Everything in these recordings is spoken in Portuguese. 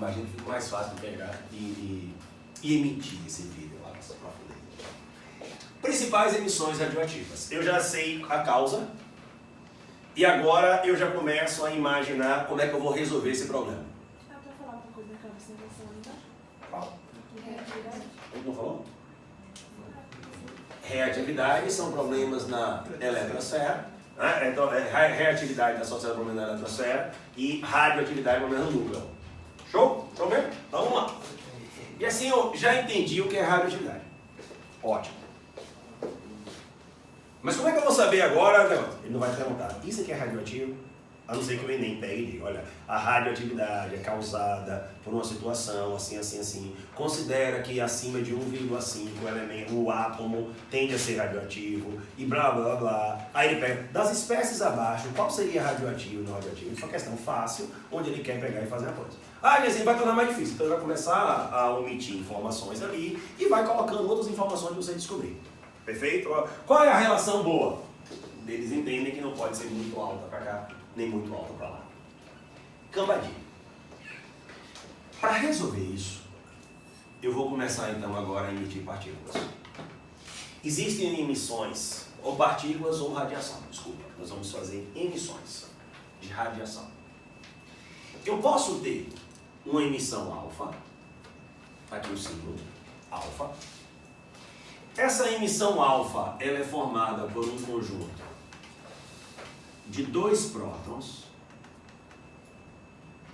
Imagino que fica mais fácil de pegar e emitir esse vídeo lá para poder. Principais emissões radioativas. Eu já sei a causa e agora eu já começo a imaginar como é que eu vou resolver esse problema. Ah, para falar uma coisa daquela observação ali embaixo? Qual? Reatividade. Ele não falou? Reatividade são problemas na eletrosfera. Então, reatividade associada a problemas na eletrosfera e radioatividade problemas no núcleo. Show? Show mesmo? Então vamos lá. E assim eu já entendi o que é radioatividade. Ótimo. Mas como é que eu vou saber agora? Ele não vai perguntar. Isso aqui é radioativo? A não ser que o Enem pegue e diga, olha, a radioatividade é causada por uma situação assim, assim, assim. Considera que acima de 1,5 o átomo tende a ser radioativo e blá, blá, blá. Aí ele pega, das espécies abaixo, qual seria radioativo e não radioativo? Isso é uma questão fácil, onde ele quer pegar e fazer a coisa. Aí assim, vai tornar mais difícil. Então ele vai começar a omitir informações ali e vai colocando outras informações que você descobrir. Perfeito? Qual é a relação boa? Eles entendem que não pode ser muito alta para cá, nem muito alta para lá. Cambadinha. Para resolver isso, eu vou começar então agora a emitir partículas. Existem emissões, ou partículas ou radiação. Desculpa, nós vamos fazer emissões de radiação. Eu posso ter uma emissão alfa, aqui o símbolo, alfa. Essa emissão alfa, ela é formada por um conjunto de 2 prótons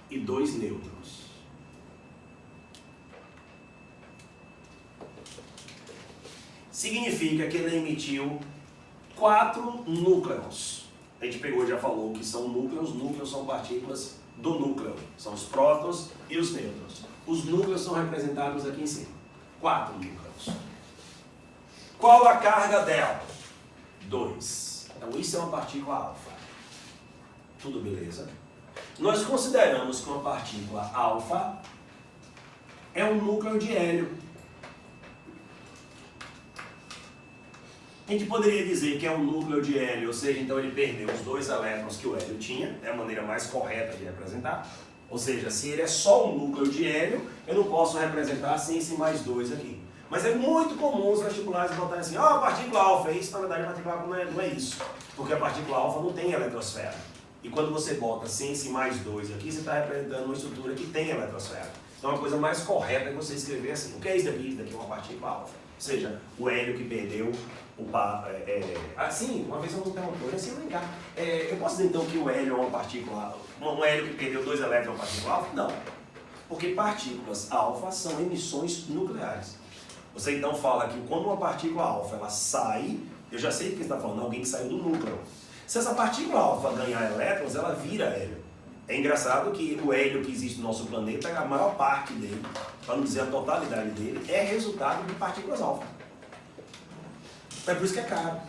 e 2 nêutrons. Significa que ele emitiu 4 núcleos. A gente pegou e já falou que são núcleos. Núcleos são partículas do núcleo. São os prótons e os nêutrons. Os núcleos são representados aqui em cima. 4 núcleos. Qual a carga dela? 2. Então isso é uma partícula alfa. Tudo beleza? Nós consideramos que uma partícula alfa é um núcleo de hélio. A gente poderia dizer que é um núcleo de hélio, ou seja, então ele perdeu os 2 elétrons que o hélio tinha, é a maneira mais correta de representar. Ou seja, se ele é só um núcleo de hélio, eu não posso representar sem esse mais 2 aqui. Mas é muito comum os vestibulares botarem assim, a partícula alfa é isso, na verdade a partícula alfa não é isso. Porque a partícula alfa não tem eletrosfera. E quando você bota sem esse mais 2 aqui, você está representando uma estrutura que tem eletrosfera. Então a coisa mais correta é você escrever assim, o que é isso daqui? Isso daqui é uma partícula alfa. Ou seja, o hélio que perdeu o assim, uma vez eu não perguntou, assim, vem cá, eu posso dizer então que o hélio é uma partícula, um hélio que perdeu 2 elétrons é uma partícula alfa? Não. Porque partículas alfa são emissões nucleares. Você então fala que quando uma partícula alfa ela sai, eu já sei do que você está falando, alguém que saiu do núcleo. Se essa partícula alfa ganhar elétrons, ela vira hélio. É engraçado que o hélio que existe no nosso planeta, a maior parte dele, para não dizer a totalidade dele, é resultado de partículas alfa. É por isso que é caro.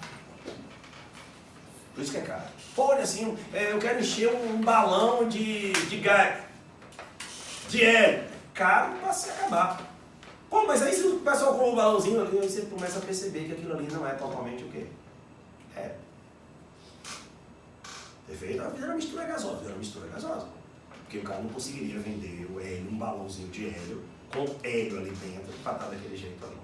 Por isso que é caro. Olha assim, eu quero encher um balão de gás, de hélio. Caro para se acabar. Pô, mas aí se o pessoal com um balãozinho ali, aí você começa a perceber que aquilo ali não é totalmente o quê? É. Perfeito? Fizeram uma mistura gasosa. Porque o cara não conseguiria vender o hélio, um balãozinho de hélio, com hélio ali dentro, para estar daquele jeito ali.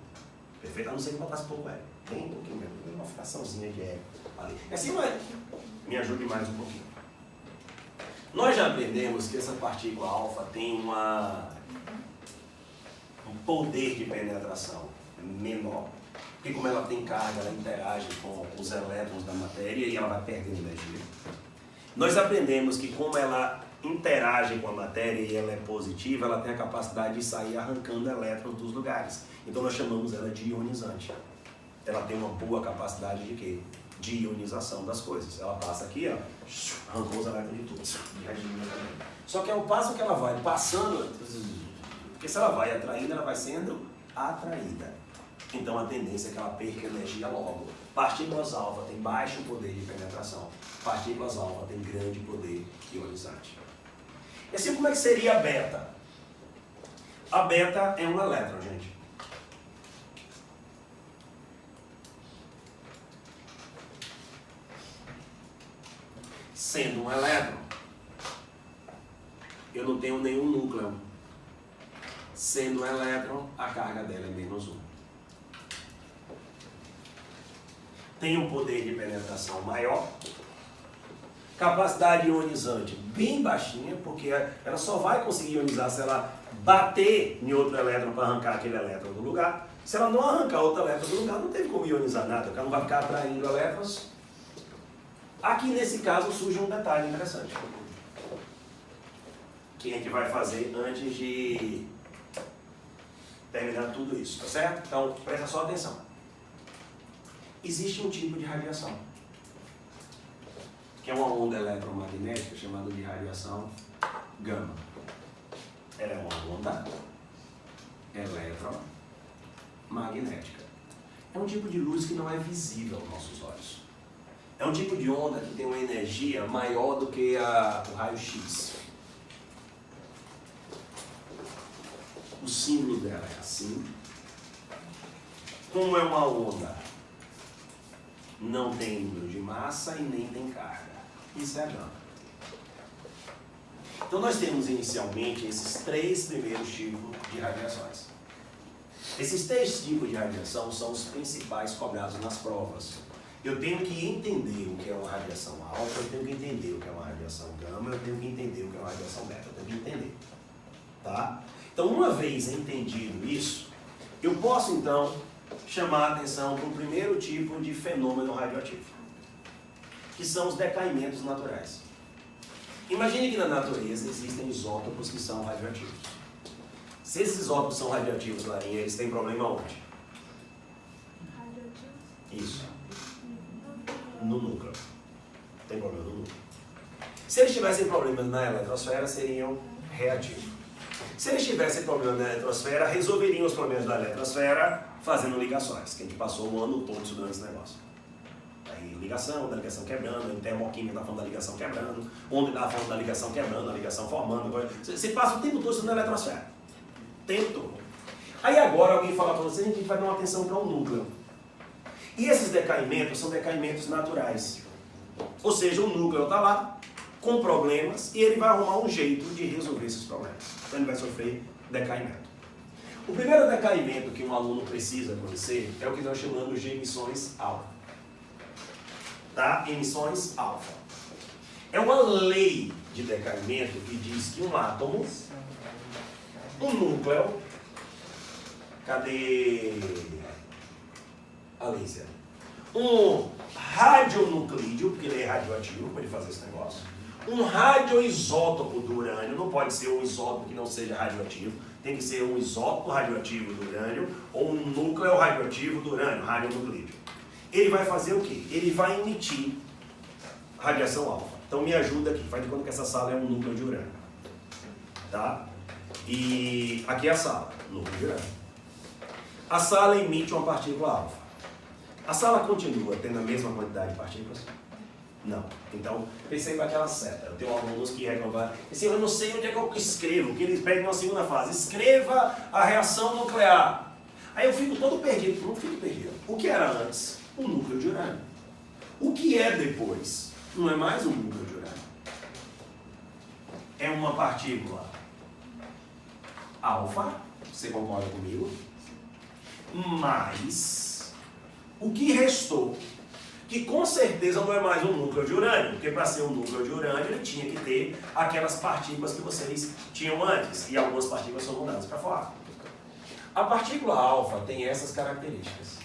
Perfeito? A não ser que botasse pouco hélio. Tem um pouquinho mesmo, uma fraçãozinha de hélio ali. E assim, me ajude mais um pouquinho. Nós já aprendemos que essa partícula alfa tem um poder de penetração menor. Porque como ela tem carga, ela interage com os elétrons da matéria e ela vai perdendo energia. Nós aprendemos que como ela interage com a matéria e ela é positiva, ela tem a capacidade de sair arrancando elétrons dos lugares. Então nós chamamos ela de ionizante. Ela tem uma boa capacidade de quê? De ionização das coisas. Ela passa aqui, ó, arrancou os elétrons de tudo. Só que ao passo que ela vai passando, porque se ela vai atraindo, ela vai sendo atraída. Então a tendência é que ela perca energia logo. Partículas alfa têm baixo poder de penetração. Partículas alfa têm grande poder ionizante. E assim, como é que seria a beta? A beta é um elétron, gente. Sendo um elétron, eu não tenho nenhum núcleo. Sendo um elétron, a carga dela é menos 1. Tem um poder de penetração maior, capacidade ionizante bem baixinha, porque ela só vai conseguir ionizar se ela bater em outro elétron para arrancar aquele elétron do lugar. Se ela não arrancar outro elétron do lugar, não teve como ionizar nada, porque ela não vai ficar atraindo elétrons. Aqui nesse caso surge um detalhe interessante, que a gente vai fazer antes de terminar tudo isso, tá certo? Então, presta só atenção. Existe um tipo de radiação, que é uma onda eletromagnética chamada de radiação gama. Ela é uma onda eletromagnética. É um tipo de luz que não é visível aos nossos olhos. É um tipo de onda que tem uma energia maior do que o raio-x. O símbolo dela é assim. Como é uma onda, não tem número de massa e nem tem carga. Isso é a gama. Então nós temos inicialmente esses 3 primeiros tipos de radiações. Esses 3 tipos de radiação são os principais cobrados nas provas. Eu tenho que entender o que é uma radiação alfa, eu tenho que entender o que é uma radiação gama, eu tenho que entender o que é uma radiação beta, eu tenho que entender. Tá? Então, uma vez entendido isso, eu posso então chamar a atenção para o primeiro tipo de fenômeno radioativo, que são os decaimentos naturais. Imagine que na natureza existem isótopos que são radioativos. Se esses isótopos são radioativos, Larinha, eles têm problema onde? Radioativo? Isso. No núcleo. Tem problema no núcleo. Se eles tivessem problemas na eletrosfera, seriam reativos. Se eles tivessem problemas na eletrosfera, resolveriam os problemas da eletrosfera fazendo ligações, que a gente passou o ano todo estudando esse negócio. Aí ligação, da ligação quebrando, termoquímica da falando da ligação quebrando, onda da falando da ligação quebrando, a ligação formando. Você passa o tempo todo estudando a eletrosfera. O tempo todo. Aí agora alguém fala para você, a gente vai dar uma atenção para o núcleo. E esses decaimentos são decaimentos naturais. Ou seja, o núcleo está lá, com problemas, e ele vai arrumar um jeito de resolver esses problemas. Então ele vai sofrer decaimento. O primeiro decaimento que um aluno precisa conhecer é o que nós chamamos de emissões alfa. Tá? Emissões alfa. É uma lei de decaimento que diz que um átomo, um núcleo, cadê a Lícia? Um radionuclídeo, porque ele é radioativo, para ele fazer esse negócio. Um radioisótopo do urânio, não pode ser um isótopo que não seja radioativo, tem que ser um isótopo radioativo do urânio ou um núcleo radioativo do urânio, radionuclídeo. Ele vai fazer o quê? Ele vai emitir radiação alfa. Então me ajuda aqui, faz de conta que essa sala é um núcleo de urânio. Tá? E aqui é a sala, núcleo de urânio. A sala emite uma partícula alfa. A sala continua tendo a mesma quantidade de partículas? Não. Então, pensei naquela seta. Eu tenho alunos que reclamam, assim, eu não sei onde é que eu escrevo, que eles pedem uma segunda fase. Escreva a reação nuclear. Aí eu fico todo perdido. Não fico perdido. O que era antes? Um núcleo de urânio. O que é depois? Não é mais um núcleo de urânio. É uma partícula alfa, você concorda comigo? Mas o que restou, que com certeza não é mais um núcleo de urânio, porque para ser um núcleo de urânio ele tinha que ter aquelas partículas que vocês tinham antes, e algumas partículas são mudadas para fora. A partícula alfa tem essas características.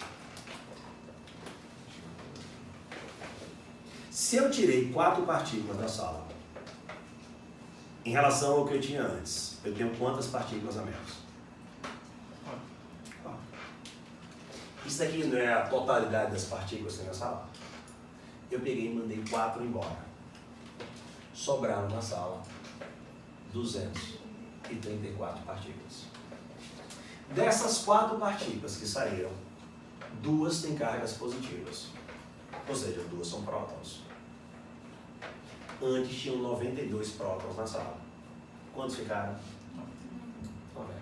Se eu tirei 4 partículas da sala, em relação ao que eu tinha antes, eu tenho quantas partículas a menos? Isso daqui não é a totalidade das partículas que tem na sala? Eu peguei e mandei 4 embora. Sobraram na sala 234 partículas. Dessas 4 partículas que saíram, 2 têm cargas positivas. Ou seja, 2 são prótons. Antes tinham 92 prótons na sala. Quantos ficaram? 90.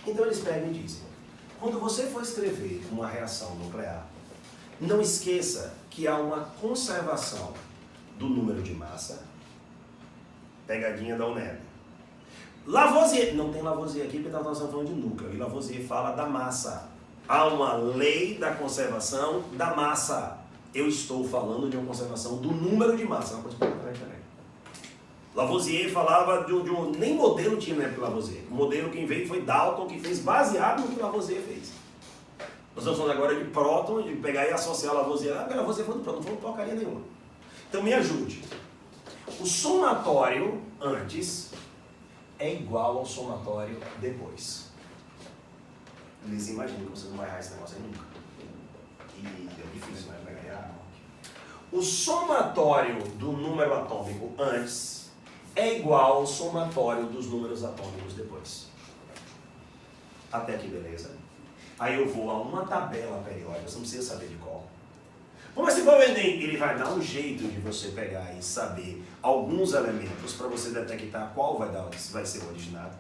Então eles pegam e dizem, quando você for escrever uma reação nuclear, não esqueça que há uma conservação do número de massa, pegadinha da UNEB. Lavoisier, não tem Lavoisier aqui porque nós estamos falando de núcleo, e Lavoisier fala da massa. Há uma lei da conservação da massa. Eu estou falando de uma conservação do número de massa. Uma coisa que eu vou também. Lavoisier falava de um... Nem modelo tinha na época de Lavoisier. O modelo quem veio foi Dalton, que fez baseado no que Lavoisier fez. Nós estamos falando agora de próton, de pegar e associar Lavoisier. Ah, Lavoisier foi do próton, não foi porcaria nenhuma. Então me ajude. O somatório antes é igual ao somatório depois. Eles imaginam que você não vai errar esse negócio aí nunca. E é difícil, né? Vai ganhar. O somatório do número atômico antes é igual ao somatório dos números atômicos depois. Até aqui, beleza? Aí eu vou a uma tabela periódica, você não precisa saber de qual. Bom, mas se for o Enem, ele vai dar um jeito de você pegar e saber alguns elementos para você detectar qual vai ser o originado.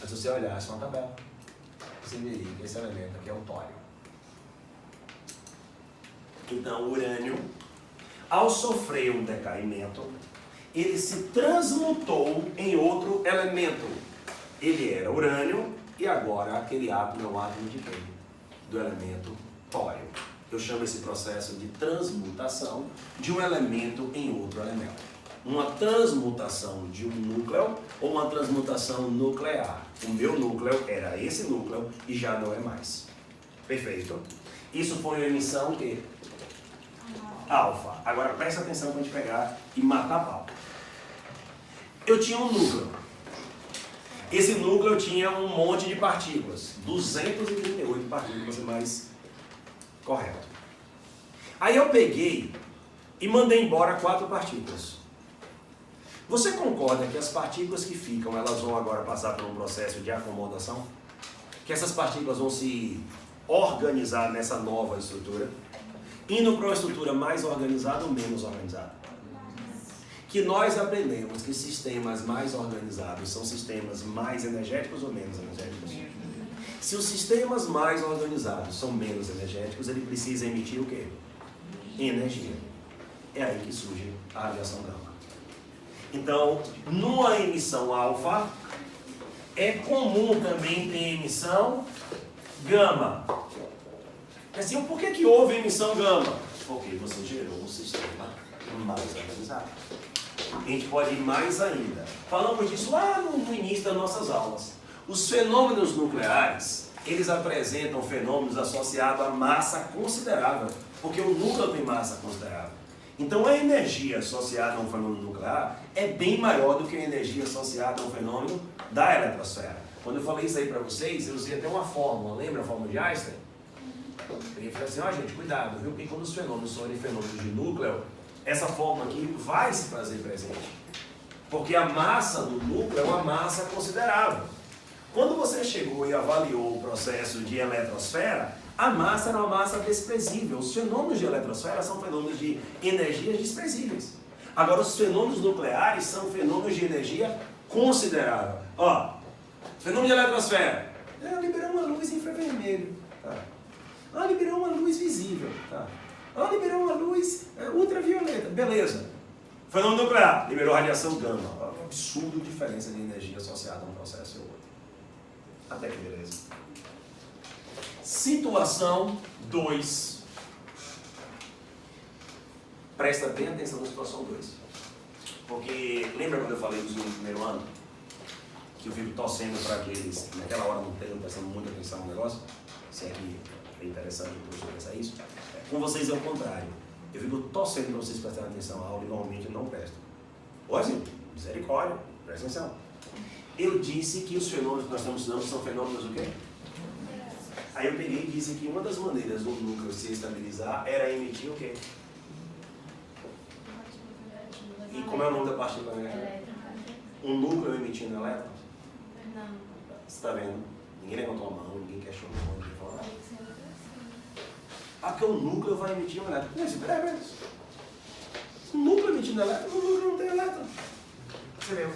Mas se você olhar essa é uma tabela, você veria que esse elemento aqui é o tório. Então, o urânio, ao sofrer um decaimento, ele se transmutou em outro elemento. Ele era urânio e agora aquele átomo é um átomo de quem? Do elemento tório. Eu chamo esse processo de transmutação de um elemento em outro elemento. Uma transmutação de um núcleo ou uma transmutação nuclear. O meu núcleo era esse núcleo e já não é mais. Perfeito. Isso foi uma emissão que? Alfa. Agora presta atenção para a gente pegar e matar a pau. Eu tinha um núcleo. Esse núcleo tinha um monte de partículas. 238 partículas mais correto. Aí eu peguei e mandei embora 4 partículas. Você concorda que as partículas que ficam, elas vão agora passar por um processo de acomodação? Que essas partículas vão se organizar nessa nova estrutura? Indo para uma estrutura mais organizada ou menos organizada? Que nós aprendemos que sistemas mais organizados são sistemas mais energéticos ou menos energéticos? Se os sistemas mais organizados são menos energéticos, ele precisa emitir o quê? Energia. É aí que surge a radiação gama. Então, numa emissão alfa, é comum também ter emissão gama. Assim, por que houve emissão gama? Porque você gerou um sistema mais organizado. A gente pode ir mais ainda. Falamos disso lá no início das nossas aulas. Os fenômenos nucleares, eles apresentam fenômenos associados a massa considerável, porque o núcleo tem massa considerável. Então a energia associada a um fenômeno nuclear é bem maior do que a energia associada a um fenômeno da eletrosfera. Quando eu falei isso aí para vocês, eu usei até uma fórmula, lembra a fórmula de Einstein? Ele falou assim, ó gente, cuidado, viu? Porque quando os fenômenos são fenômenos de núcleo, essa fórmula aqui vai se fazer presente. Porque a massa do núcleo é uma massa considerável. Quando você chegou e avaliou o processo de eletrosfera, a massa era uma massa desprezível. Os fenômenos de eletrosfera são fenômenos de energias desprezíveis. Agora, os fenômenos nucleares são fenômenos de energia considerável. Ó, fenômeno de eletrosfera. Liberou uma luz infravermelho. Tá. Liberou uma luz visível. Tá. Liberou uma luz ultravioleta. Beleza. Fenômeno nuclear. Liberou radiação gama. Um absurdo diferença de energia associada a um processo e outro. Até que beleza. Situação 2. Presta bem atenção na situação 2. Porque lembra quando eu falei dos no primeiro ano? Que eu fico torcendo para que eles, naquela hora, não estejam prestando muita atenção no negócio? Se é que é interessante o professor pensar isso. Com vocês é o contrário. Eu fico torcendo para vocês prestarem atenção à aula e normalmente não prestam. Ou assim, misericórdia, presta atenção. Eu disse que os fenômenos que nós estamos estudando são fenômenos o quê? Aí eu peguei e disse que uma das maneiras do núcleo se estabilizar era emitir o quê? E como é o nome da partícula elétrica? Um núcleo emitindo elétrons? Não. Você está vendo? Ninguém levantou a mão, ninguém questionou, ninguém falou nada. Porque o núcleo vai emitir um elétron. Não, isso o núcleo emitindo elétron, o núcleo não tem elétron. Você viu?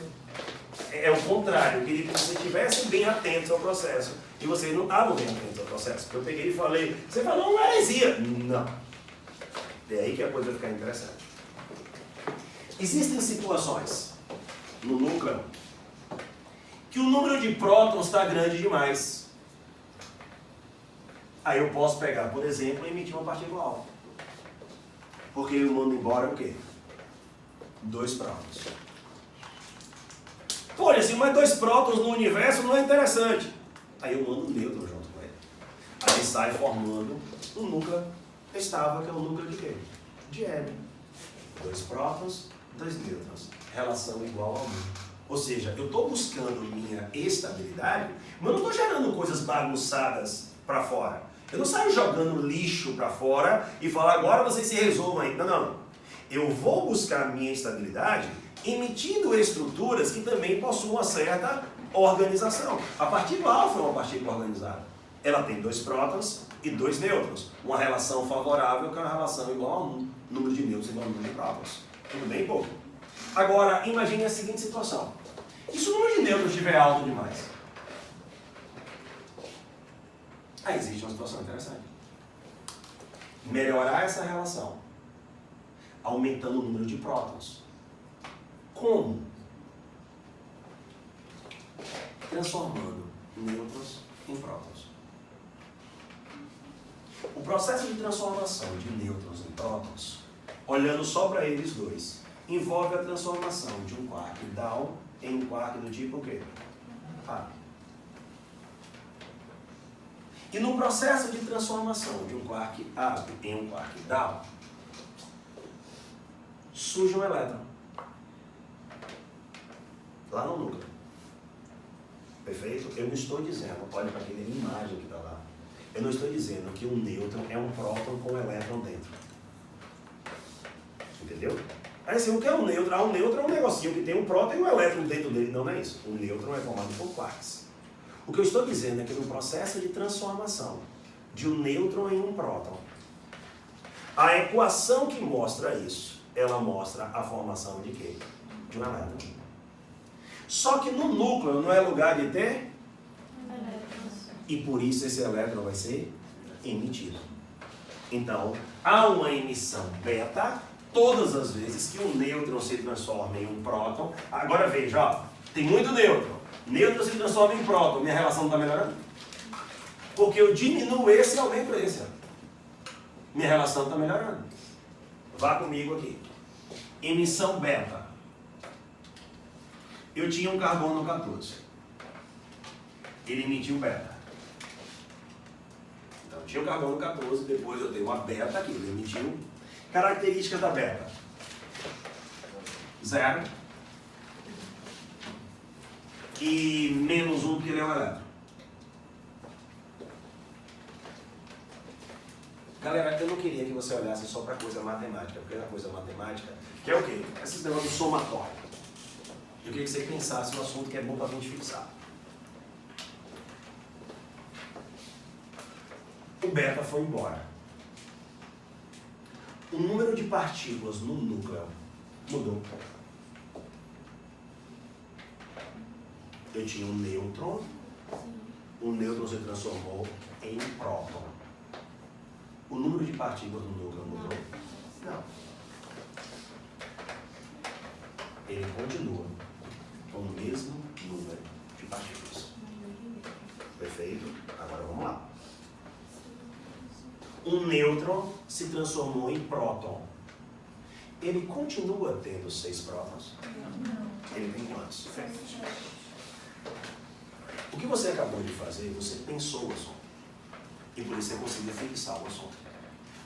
É o contrário, eu queria que vocês estivessem bem atentos ao processo. E vocês não estavam bem atentos ao processo. Porque eu peguei e falei, você falou uma heresia. Não. É aí que a coisa vai ficar interessante. Existem situações no núcleo que o número de prótons está grande demais. Aí eu posso pegar, por exemplo, e emitir uma partícula alfa. Porque eu mando embora o quê? 2 prótons. Olha, assim, mas 2 prótons no universo não é interessante. Aí eu mando um nêutron junto com ele. Aí sai formando um núcleo estável, que é o núcleo de quê? De hélio. 2 prótons, 2 nêutrons. Relação igual a 1. Ou seja, eu estou buscando minha estabilidade, mas eu não estou gerando coisas bagunçadas para fora. Eu não saio jogando lixo para fora e falo, agora vocês se resolvam aí. Não, não. Eu vou buscar minha estabilidade emitindo estruturas que também possuam uma certa organização. A partícula alfa é uma partícula organizada. Ela tem 2 prótons e 2 nêutrons. Uma relação favorável que é uma relação igual a 1. Número de nêutrons igual a número de prótons. Tudo bem, pouco? Agora, imagine a seguinte situação. E se o número de nêutrons estiver alto demais? Aí existe uma situação interessante. Melhorar essa relação, aumentando o número de prótons. Como? Transformando nêutrons em prótons. O processo de transformação de nêutrons em prótons, olhando só para eles dois, envolve a transformação de um quark down em um quark do tipo o quê? Up. E no processo de transformação de um quark up em um quark down, surge um elétron. Lá no núcleo. Perfeito? Eu não estou dizendo, olha para aquela imagem que está lá. Eu não estou dizendo que um nêutron é um próton com um elétron dentro. Entendeu? Aí assim, o que é um nêutron? Um nêutron é um negocinho que tem um próton e um elétron dentro dele. Não é isso. Um nêutron é formado por quarks. O que eu estou dizendo é que no processo de transformação de um nêutron em um próton, a equação que mostra isso, ela mostra a formação de quê? De um elétron. Só que no núcleo não é lugar de ter? E por isso esse elétron vai ser emitido. Então, há uma emissão beta todas as vezes que um nêutron se transforma em um próton. Agora veja, ó, tem muito nêutron. Nêutron se transforma em próton. Minha relação não está melhorando? Porque eu diminuo esse e aumento esse. Minha relação está melhorando. Vá comigo aqui. Emissão beta. Eu tinha um carbono 14. Ele emitiu beta. Então, eu tinha um carbono 14, depois eu tenho uma beta aqui, ele emitiu. Características da beta. 0. E menos 1 porque ele é um elétron. Galera, eu não queria que você olhasse só para coisa matemática, porque é uma coisa matemática, que é o quê? Esses negócios de somatório. Eu queria que você pensasse no assunto que é bom para a gente fixar. O beta foi embora. O número de partículas no núcleo mudou. Eu tinha um nêutron, o nêutron se transformou em próton. O número de partículas no núcleo mudou? Não. Ele continua com o mesmo número de partículas. Perfeito? Agora vamos lá. Um nêutron se transformou em próton. Ele continua tendo 6 prótons? Não. Ele tem quantos? 7. O que você acabou de fazer, você pensou o assunto. E por isso você conseguiu fixar o assunto.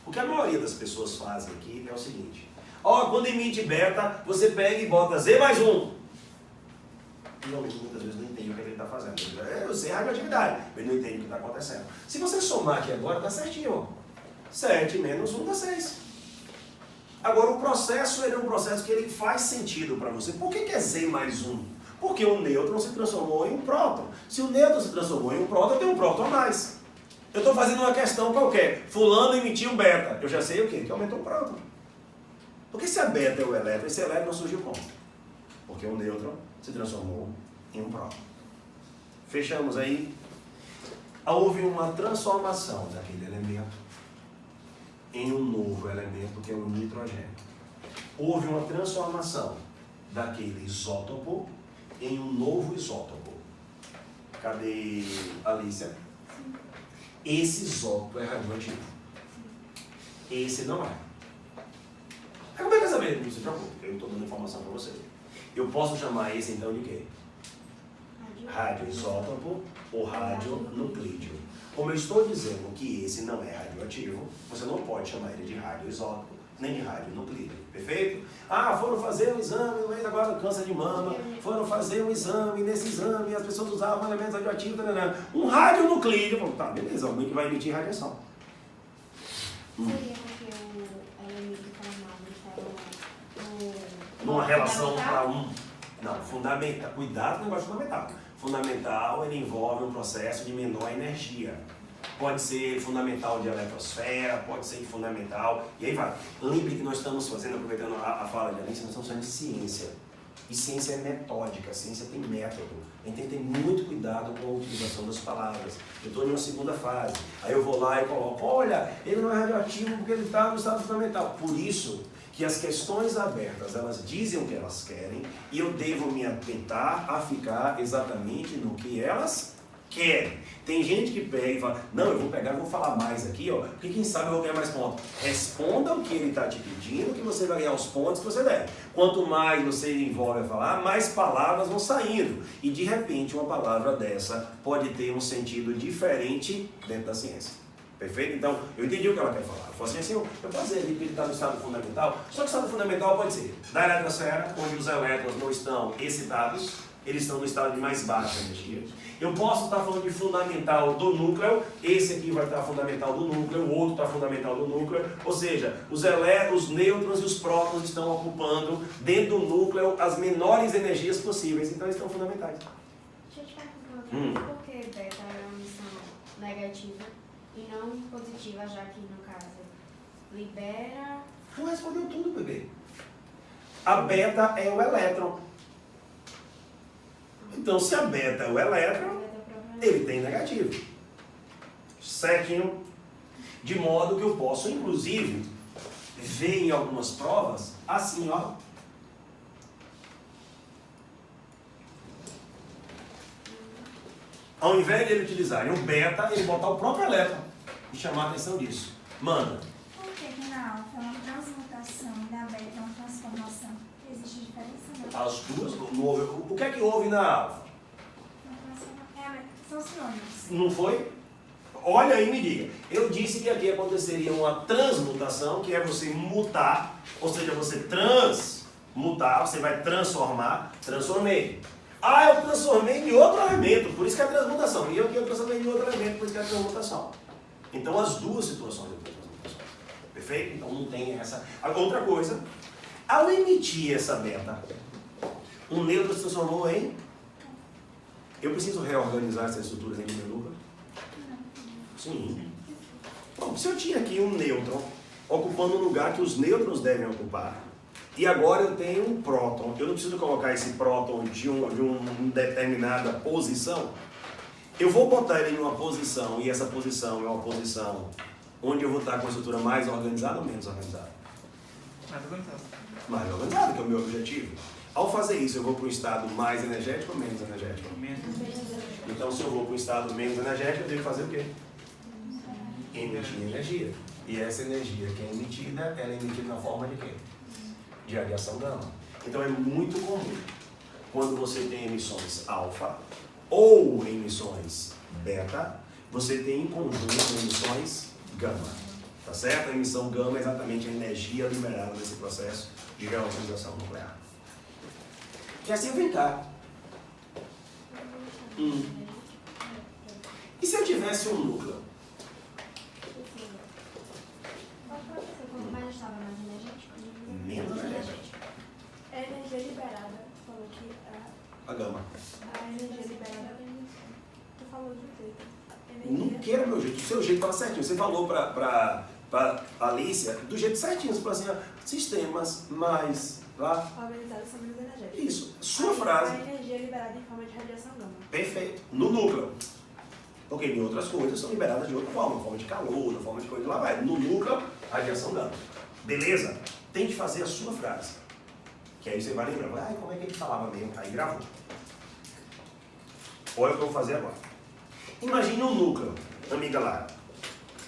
O que a maioria das pessoas fazem aqui é o seguinte. Ó, quando emite beta, você pega e bota Z mais 1. E o aluno muitas vezes não entende o que ele está fazendo. Eu sei a radioatividade, mas não entende o que está acontecendo. Se você somar aqui agora, está certinho. Ó. 7 menos 1 dá 6. Agora o processo ele é um processo que ele faz sentido para você. Por que é Z mais 1? Porque o nêutron se transformou em um próton. Se o nêutron se transformou em um próton, eu tenho um próton a mais. Eu estou fazendo uma questão qualquer. Fulano emitiu beta. Eu já sei o quê? Que aumentou o próton. Porque se a beta é o elétron, esse elétron surgiu como? Porque o nêutron se transformou em um próton. Fechamos aí. Houve uma transformação daquele elemento em um novo elemento que é o nitrogênio. Houve uma transformação daquele isótopo em um novo isótopo. Cadê a Alicia? Sim. Esse isótopo é radioativo. Sim. Esse não é. Aí como é que é saber? Não se preocupe, eu estou dando informação para você. Eu posso chamar esse então de quê? Radioisótopo ou radionuclídeo. Como eu estou dizendo que esse não é radioativo, você não pode chamar ele de radioisótopo nem de radionuclídeo. Perfeito? Ah, foram fazer um exame, mas agora câncer de mama, foram fazer um exame, nesse exame as pessoas usavam elementos radioativos, um radionuclídeo. Tá, beleza, alguém que vai emitir radiação. Seria porque o elemento inflamável estava numa relação para um. Não, fundamental. Cuidado com o negócio fundamental. Fundamental, ele envolve um processo de menor energia. Pode ser fundamental de eletrosfera, pode ser fundamental, e aí vai. Lembre que nós estamos fazendo, aproveitando a fala de Alice, nós estamos fazendo ciência. E ciência é metódica, ciência tem método. A gente tem que ter muito cuidado com a utilização das palavras. Eu estou em uma segunda fase, aí eu vou lá e coloco, olha, ele não é radioativo porque ele está no estado fundamental. Por isso que as questões abertas, elas dizem o que elas querem, e eu devo me atentar a ficar exatamente no que elas querem. Tem gente que pega e fala, não, eu vou pegar e vou falar mais aqui, ó, porque quem sabe eu vou ganhar mais pontos. Responda o que ele está te pedindo, que você vai ganhar os pontos que você deve. Quanto mais você envolve a falar, mais palavras vão saindo. E de repente uma palavra dessa pode ter um sentido diferente dentro da ciência. Perfeito? Então, eu entendi o que ela quer falar. Eu falei assim, eu posso dizer que ele está no estado fundamental, só que o estado fundamental pode ser da eletrosfera, onde os elétrons não estão excitados, eles estão no estado de mais baixa energia. Eu posso estar falando de fundamental do núcleo, esse aqui vai estar fundamental do núcleo, o outro está fundamental do núcleo, ou seja, os nêutrons e os prótons estão ocupando dentro do núcleo as menores energias possíveis, então eles estão fundamentais. Deixa eu te perguntar, por que beta é uma emissão negativa e não positiva, já que no caso libera... Tu respondeu tudo, bebê. A beta é o elétron. Então, se a beta é o elétron, ele tem negativo. Certinho? De modo que eu posso, inclusive, ver em algumas provas, assim, ó. Ao invés de ele utilizarem o beta, ele botar o próprio elétron e chamar a atenção disso. Manda. Por que na alfa é uma transmutação e na beta é uma transformação? Existe diferença, não? As duas, o que é que houve na alfa? São sinônimos. Não foi? Olha aí e me diga. Eu disse que aqui aconteceria uma transmutação, que é você mutar, ou seja, você transmutar, você vai transformar, transformei. Ah, eu transformei em outro elemento, por isso que é a transmutação. E eu aqui eu transformei em outro elemento, por isso que é a transmutação. Então as duas situações de transmutação. Perfeito? Então não tem essa. Outra coisa, ao emitir essa beta, um nêutron se transformou em... Eu preciso reorganizar essas estruturas aqui no meu núcleo? Sim. Bom, se eu tinha aqui um nêutron ocupando um lugar que os nêutrons devem ocupar, e agora eu tenho um próton, eu não preciso colocar esse próton de uma determinada posição, eu vou botar ele em uma posição, e essa posição é uma posição onde eu vou estar com a estrutura mais organizada ou menos organizada? Mais organizado. Mais organizada, que é o meu objetivo. Ao fazer isso, eu vou para um estado mais energético ou menos energético? Menos. Então, se eu vou para um estado menos energético, eu tenho que fazer o quê? Emitir energia. E essa energia que é emitida, ela é emitida na forma de quê? De radiação gama. Então, é muito comum, quando você tem emissões alfa ou emissões beta, você tem em conjunto emissões gama. Tá certo? A emissão gama é exatamente a energia liberada nesse processo de reorganização nuclear. E assim vem cá. E se eu tivesse um núcleo? Quanto mais estava mais energético? Menos energético. É a energia liberada. Tu falou que A gama. a energia liberada. Tu falou de jeito. Não queira meu jeito. O seu jeito estava certinho. Você falou para Alicia do jeito certinho. Você falou assim, ó, sistemas mais... Lá. Organizadas são menos energéticas. Isso. Sua frase. A energia é liberada em forma de radiação gama. Perfeito. No núcleo. Porque em outras coisas são liberadas de outra forma. Na forma de calor, na forma de coisa lá vai. No núcleo, radiação gama. Beleza? Tem que fazer a sua frase. Que aí você vai lembrando, como é que ele falava mesmo? Aí gravou. Olha o que eu vou fazer agora. Imagine um núcleo, amiga Lara.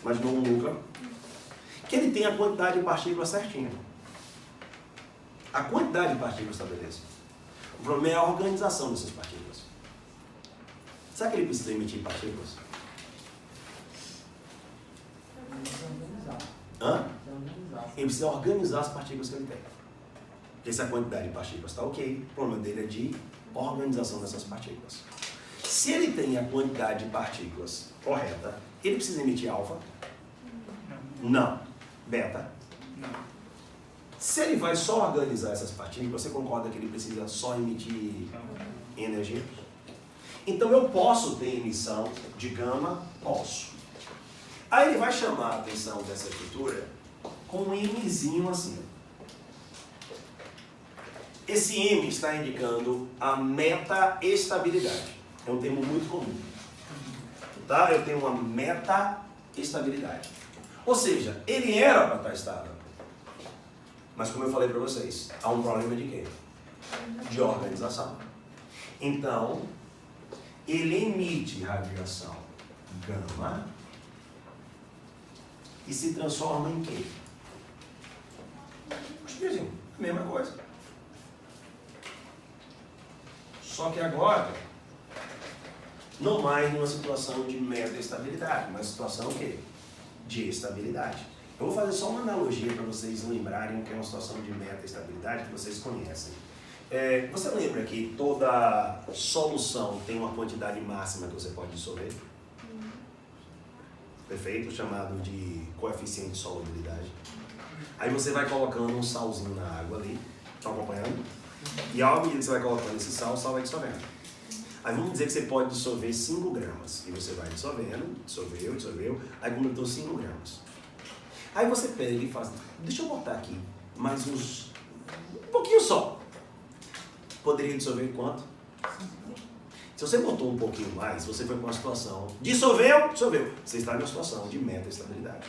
Imagina um núcleo que ele tem a quantidade de partículas certinha. A quantidade de partículas estabelece. O problema é a organização dessas partículas. Será que ele precisa emitir partículas? Hã? Ele precisa organizar as partículas que ele tem. Porque se a quantidade de partículas está ok, o problema dele é de organização dessas partículas. Se ele tem a quantidade de partículas correta, ele precisa emitir alfa? Não. Beta? Não. Se ele vai só organizar essas partículas, você concorda que ele precisa só emitir energia? Então eu posso ter emissão de gama? Posso. Aí ele vai chamar a atenção dessa estrutura com um Mzinho assim. Esse M está indicando a meta-estabilidade. É um termo muito comum. Tá? Eu tenho uma meta-estabilidade. Ou seja, ele era para estar estável. Mas como eu falei para vocês, há um problema de quê? De organização. Então, ele emite radiação gama e se transforma em quê? Puxa, a mesma coisa. Só que agora, não mais numa situação de meta-estabilidade, mas situação o quê? De estabilidade. Eu vou fazer só uma analogia para vocês lembrarem que é uma situação de meta-estabilidade que vocês conhecem. Você lembra que toda solução tem uma quantidade máxima que você pode dissolver? Perfeito? Chamado de coeficiente de solubilidade. Aí você vai colocando um salzinho na água ali, estão acompanhando? E ao medida que você vai colocando esse sal, o sal vai dissolvendo. Aí vamos dizer que você pode dissolver 5 gramas. E você vai dissolvendo, dissolveu, aí completou 5 gramas. Aí você pega e faz, deixa eu botar aqui mais um pouquinho só. Poderia dissolver quanto? Se você botou um pouquinho mais, você foi para uma situação, dissolveu. Você está numa situação de meta-estabilidade.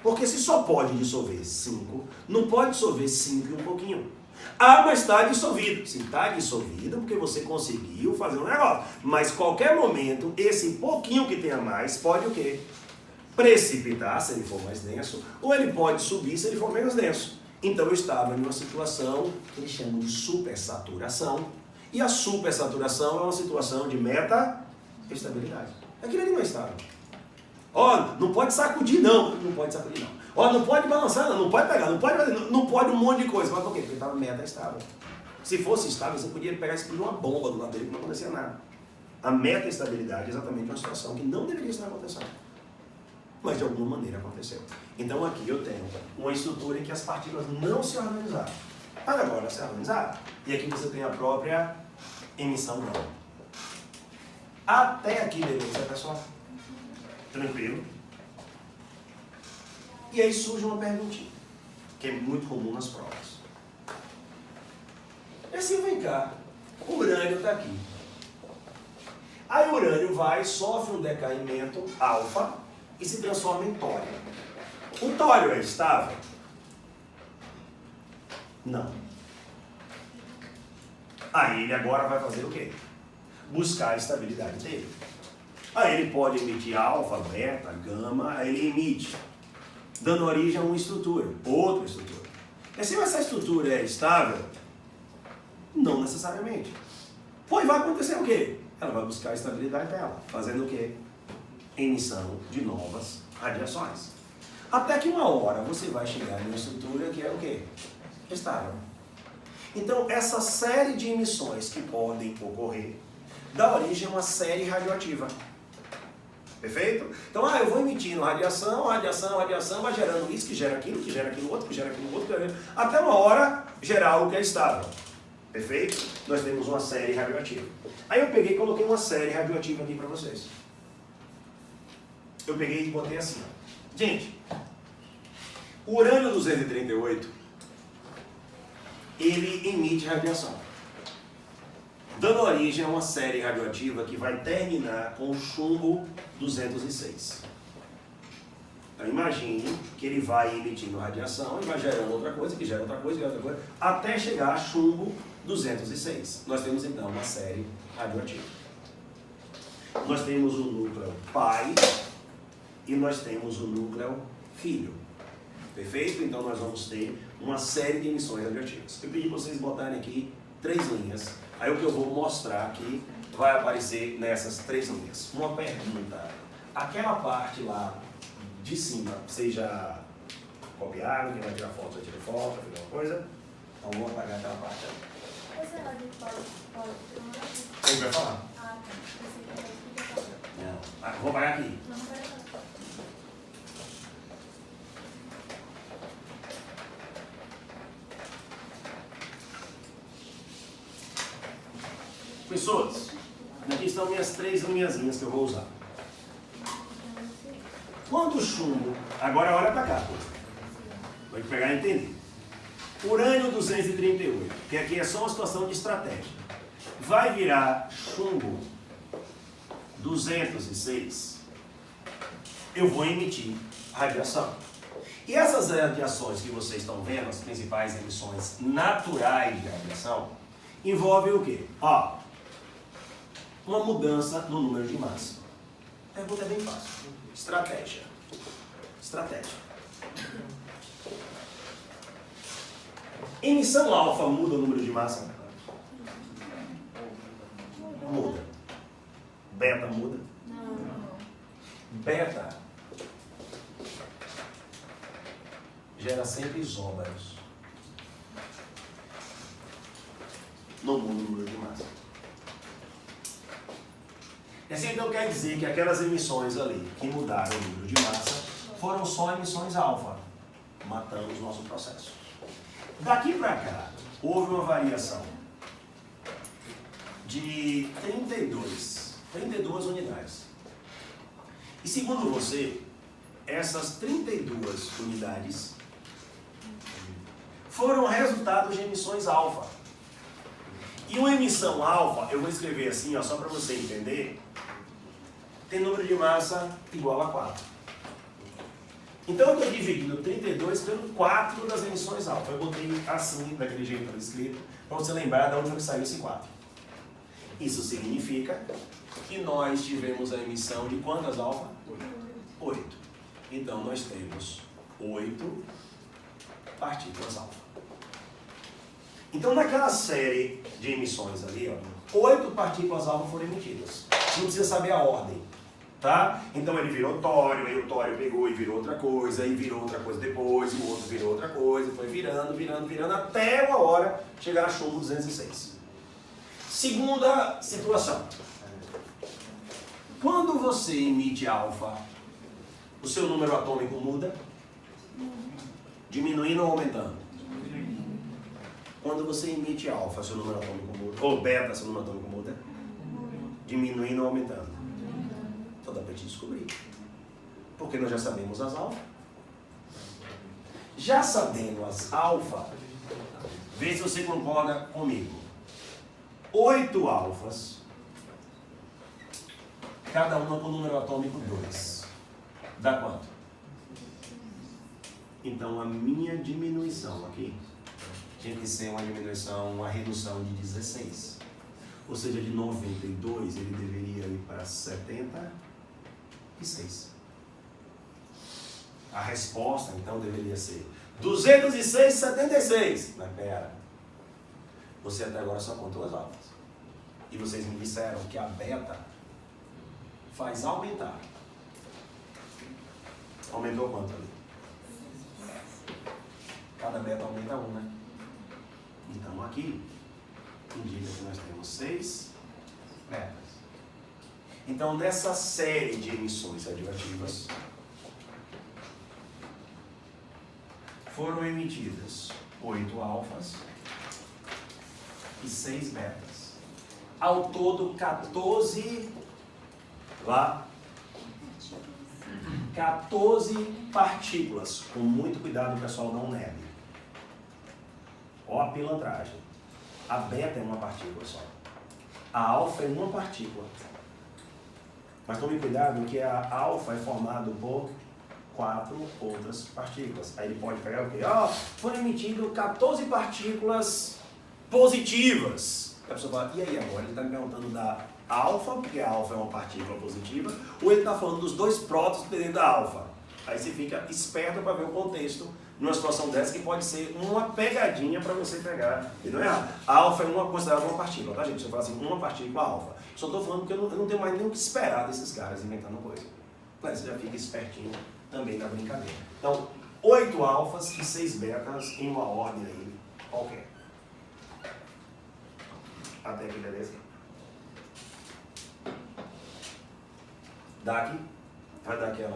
Porque se só pode dissolver 5, não pode dissolver 5 e um pouquinho. Ah, mas está dissolvido. Sim, está dissolvido porque você conseguiu fazer um negócio. Mas qualquer momento, esse pouquinho que tem a mais pode o quê? Precipitar, se ele for mais denso, ou ele pode subir se ele for menos denso. Então eu estava em uma situação que eles chamam de supersaturação. E a supersaturação é uma situação de meta-estabilidade. Aquilo ali não é estável. Ó, não pode sacudir não. Não pode sacudir não. Ó, não pode balançar não pode pegar, não pode um monte de coisa. Mas por quê? Porque estava meta-estável. Se fosse estável, você podia pegar e explodir uma bomba do lado dele que não acontecia nada. A meta-estabilidade é exatamente uma situação que não deveria estar acontecendo. Mas de alguma maneira aconteceu. Então aqui eu tenho uma estrutura em que as partículas não se organizaram. Mas agora se organizaram. E aqui você tem a própria emissão gama. Até aqui, beleza, pessoal? Tranquilo? E aí surge uma perguntinha, que é muito comum nas provas. E assim, vem cá, o urânio está aqui. Aí o urânio vai, sofre um decaimento alfa e se transforma em tório. O tório é estável? Não. Aí ele agora vai fazer o quê? Buscar a estabilidade dele. Aí ele pode emitir alfa, beta, gama, aí ele emite, dando origem a uma estrutura, outra estrutura. E se essa estrutura é estável? Não necessariamente. Pois vai acontecer o quê? Ela vai buscar a estabilidade dela, fazendo o quê? Emissão de novas radiações. Até que uma hora você vai chegar em uma estrutura que é o quê? Estável. Então, essa série de emissões que podem ocorrer dá origem a uma série radioativa. Perfeito? Então, eu vou emitindo radiação, vai gerando isso, que gera aquilo outro, que gera aquilo outro, até uma hora gerar algo que é estável. Perfeito? Nós temos uma série radioativa. Aí eu peguei e coloquei uma série radioativa aqui para vocês. Eu peguei e botei assim. Gente, o urânio 238, ele emite radiação, dando origem a uma série radioativa que vai terminar com o chumbo 206. Então imagine que ele vai emitindo radiação e vai gerando outra coisa, que gera outra coisa, que gera outra coisa, até chegar a chumbo 206. Nós temos então uma série radioativa. Nós temos o núcleo pai e nós temos o núcleo filho. Perfeito? Então nós vamos ter uma série de emissões radioativas. Eu pedi para vocês botarem aqui 3 linhas. Aí o que eu vou mostrar aqui vai aparecer nessas 3 linhas. Uma pergunta. Aquela parte lá de cima, vocês já copiaram? Quem vai tirar foto, vai tirar foto, vai fazer alguma coisa? Então vou apagar aquela parte ali. Esse é de pode. Quem vai falar? Ah, tá. Esse aqui é o que Não. Ah, vou apagar aqui. não vai não. Pessoas, aqui estão minhas 3 linhazinhas que eu vou usar. Quando o chumbo, agora olha para cá, vai pegar e entender. Urânio 238, que aqui é só uma situação de estratégia, vai virar chumbo 206, eu vou emitir radiação. E essas radiações que vocês estão vendo, as principais emissões naturais de radiação, envolvem o quê? Ó, uma mudança no número de massa. A pergunta é bem fácil. Estratégia. Estratégia. Emissão alfa muda o número de massa? Muda. Beta muda? Não. Beta gera sempre isóbaros. Não muda o número de massa. Isso então quer dizer que aquelas emissões ali que mudaram o número de massa foram só emissões alfa. Matamos o nosso processo. Daqui para cá, houve uma variação de 32 unidades. E segundo você, essas 32 unidades foram resultados de emissões alfa. E uma emissão alfa, eu vou escrever assim, ó, só para você entender, tem número de massa igual a 4. Então eu estou dividindo 32 pelo 4 das emissões alfa. Eu botei assim, daquele jeito que está escrito, para você lembrar de onde que saiu esse 4. Isso significa que nós tivemos a emissão de quantas alfa? 8. Então nós temos 8 partículas alfa. Então naquela série de emissões ali, ó, 8 partículas alfa foram emitidas. Não precisa saber a ordem. Tá? Então ele virou tório, aí o tório pegou e virou outra coisa, aí virou outra coisa depois, o outro virou outra coisa, foi virando, até uma hora chegar a chumbo 206. Segunda situação. Quando você emite alfa, o seu número atômico muda? Diminuindo ou aumentando? Quando você emite alfa, seu número atômico muda? Ou beta, seu número atômico muda? Diminuindo ou aumentando? Então dá para te descobrir. Porque nós já sabemos as alfa. Já sabendo as alfa, vê se você concorda comigo. 8 alfas, cada uma com o número atômico 2. Dá quanto? Então a minha diminuição aqui tinha que ser uma diminuição, uma redução de 16. Ou seja, de 92 ele deveria ir para 76. A resposta então deveria ser 206, 76. Mas pera, você até agora só contou as alfas. E vocês me disseram que a beta faz aumentar. Aumentou quanto ali? Cada beta aumenta 1, né? Então aqui indica que nós temos 6 betas. Então nessa série de emissões radioativas foram emitidas 8 alfas e 6 betas. Ao todo 14 partículas. Com muito cuidado, pessoal, não negue. Ó a pilantragem. A beta é uma partícula só. A alfa é uma partícula. Mas tome cuidado que a alfa é formada por 4 outras partículas. Aí ele pode pegar o quê? Foram emitido 14 partículas positivas. A pessoa fala, e aí agora? Ele está me perguntando da alfa, porque a alfa é uma partícula positiva, ou ele está falando dos 2 prótons que tem dentro da alfa? Aí você fica esperto para ver o contexto numa situação dessa, que pode ser uma pegadinha para você pegar. E não é errado. A alfa é considerada uma partícula, tá, gente? Você fala assim, uma partícula alfa. Só estou falando porque eu não tenho mais nem o que esperar desses caras inventando coisa. Mas você já fica espertinho também na brincadeira. Então, 8 alfas e 6 betas em uma ordem aí qualquer. Até aqui, beleza? Daqui, vai dar aquela